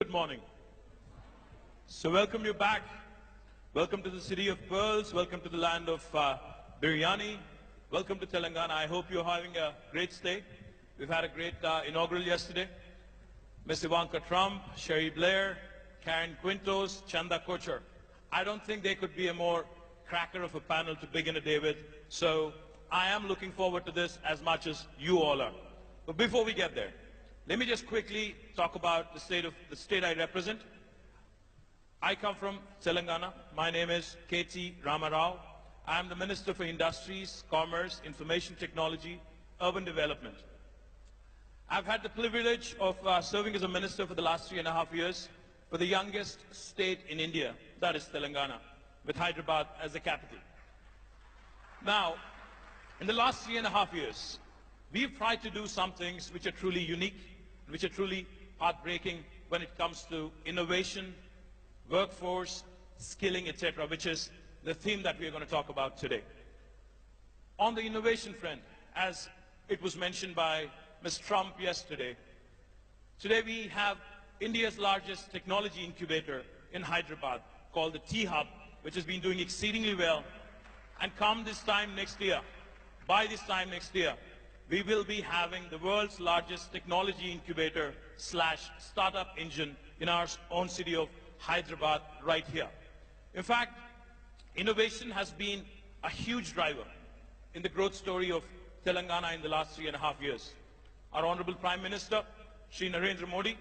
Good morning. So welcome you back. Welcome to the city of pearls. Welcome to the land of biryani. Welcome to Telangana. I hope you're having a great stay. We've had a great inaugural yesterday. Ms. Ivanka Trump, Sherry Blair, Karen Quintos, Chanda Kochhar. I don't think there could be a more cracker of a panel to begin a day with. So I am looking forward to this as much as you all are. But before we get there, let me just quickly talk about the state I represent. I come from Telangana. My name is KT Ramarao. I am the Minister for Industries, Commerce, Information Technology, Urban Development. I've had the privilege of serving as a minister for the last 3.5 years for the youngest state in India, that is Telangana, with Hyderabad as the capital. Now, in the last 3.5 years, we've tried to do some things which are truly unique, which are truly heartbreaking when it comes to innovation, workforce, skilling, etc., which is the theme that we are going to talk about today. On the innovation front, as it was mentioned by Ms. Trump yesterday, today we have India's largest technology incubator in Hyderabad called the At Hyd, which has been doing exceedingly well. And come this time next year, by this time next year, we will be having the world's largest technology incubator / startup engine in our own city of Hyderabad right here. In fact, innovation has been a huge driver in the growth story of Telangana in the last 3.5 years. Our Honorable Prime Minister, Shri Narendra Modi,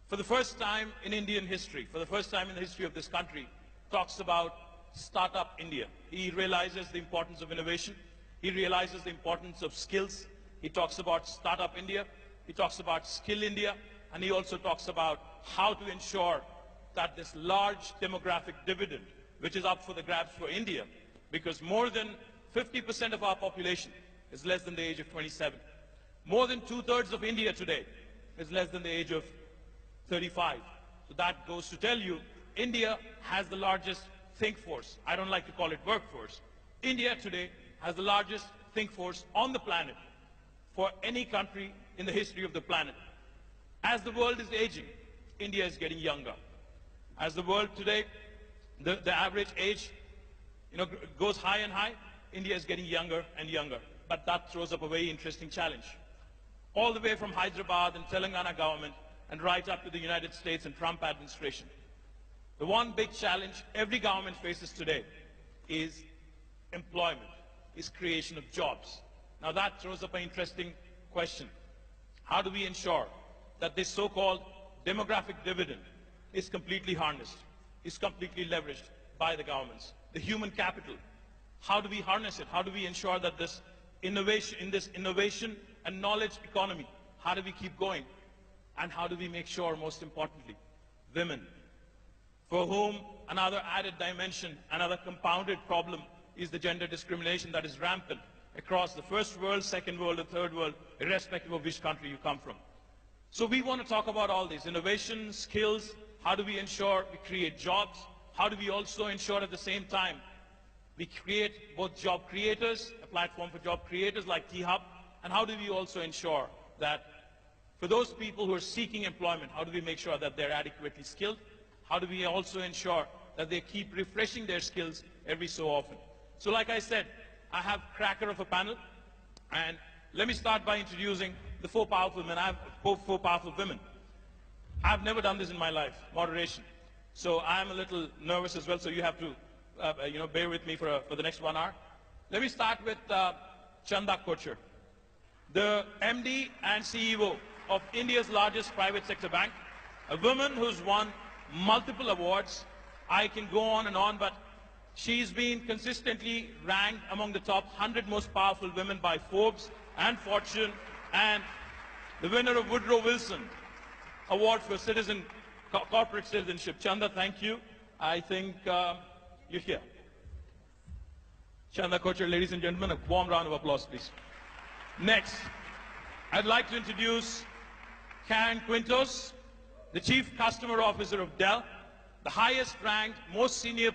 for the first time in Indian history, for the first time in the history of this country, talks about Startup India. He realizes the importance of innovation. He realizes the importance of skills. He talks about Startup India. He talks about Skill India. And he also talks about how to ensure that this large demographic dividend, which is up for the grabs for India, because more than 50% of our population is less than the age of 27. More than 2/3 of India today is less than the age of 35. So that goes to tell you, India has the largest think force. I don't like to call it workforce. India today has the largest think force on the planet for any country in the history of the planet. As the world is aging, India is getting younger. As the world today, the average age goes high and high, India is getting younger and younger. But that throws up a very interesting challenge. All the way from Hyderabad and Telangana government and right up to the United States and Trump administration. The one big challenge every government faces today is employment, is creation of jobs. Now that throws up an interesting question. How do we ensure that this so-called demographic dividend is completely harnessed, is completely leveraged by the governments? The human capital, how do we harness it? How do we ensure that this innovation and knowledge economy, how do we keep going? And how do we make sure, most importantly, women, for whom another added dimension, another compounded problem is the gender discrimination that is rampant across the first world, second world, and third world, irrespective of which country you come from. So we want to talk about all these innovation, skills, how do we ensure we create jobs, how do we also ensure at the same time we create both job creators, a platform for job creators like At Hyd, and how do we also ensure that for those people who are seeking employment, how do we make sure that they're adequately skilled? How do we also ensure that they keep refreshing their skills every so often? So like I said, I have cracker of a panel, and let me start by introducing the four powerful women. I have four powerful women. I've never done this in my life, moderation. So I'm a little nervous as well, so you have to bear with me for the next 1 hour. Let me start with Chanda Kochhar, the MD and CEO of India's largest private sector bank, a woman who's won multiple awards. I can go on and on, but she's been consistently ranked among the top 100 most powerful women by Forbes and Fortune, and the winner of Woodrow Wilson Award for Corporate Citizenship. Chanda, thank you. I think you're here. Chanda Kochhar, ladies and gentlemen, a warm round of applause, please. Next, I'd like to introduce Karen Quintos, the Chief Customer Officer of Dell, the highest ranked, most senior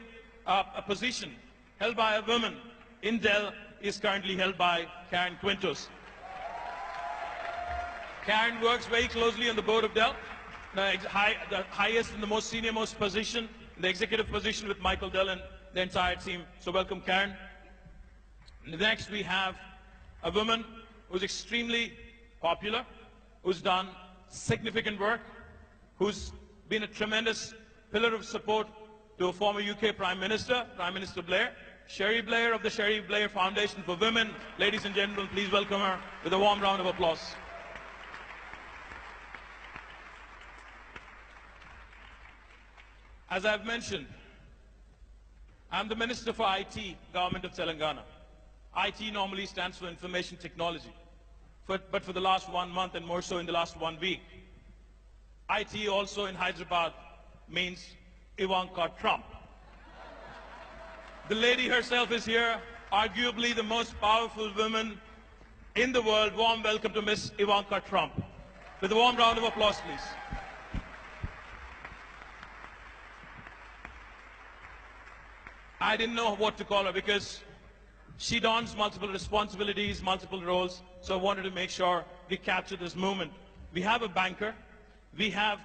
position held by a woman in Dell is currently held by Karen Quintos. Karen works very closely on the board of Dell. the highest and the most senior most position, the executive position with Michael Dell and the entire team. So welcome, Karen. Next, we have a woman who's extremely popular, who's done significant work, who's been a tremendous pillar of support to a former UK Prime Minister, Prime Minister Blair, Sherry Blair of the Sherry Blair Foundation for Women. Ladies and gentlemen, please welcome her with a warm round of applause. As I've mentioned, I'm the Minister for IT, Government of Telangana. IT normally stands for Information Technology. But for the last 1 month and more so in the last 1 week, IT also in Hyderabad means Ivanka Trump. The lady herself is here, arguably the most powerful woman in the world. Warm welcome to Miss Ivanka Trump. With a warm round of applause, please. I didn't know what to call her because she dons multiple responsibilities, multiple roles, so I wanted to make sure we capture this moment. We have a banker, we have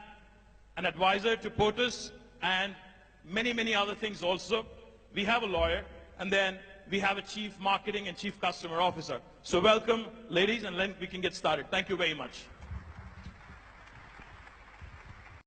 an advisor to POTUS, and many other things also. We have a lawyer, and then we have a chief marketing and chief customer officer. So welcome, ladies, and then we can get started. Thank you very much.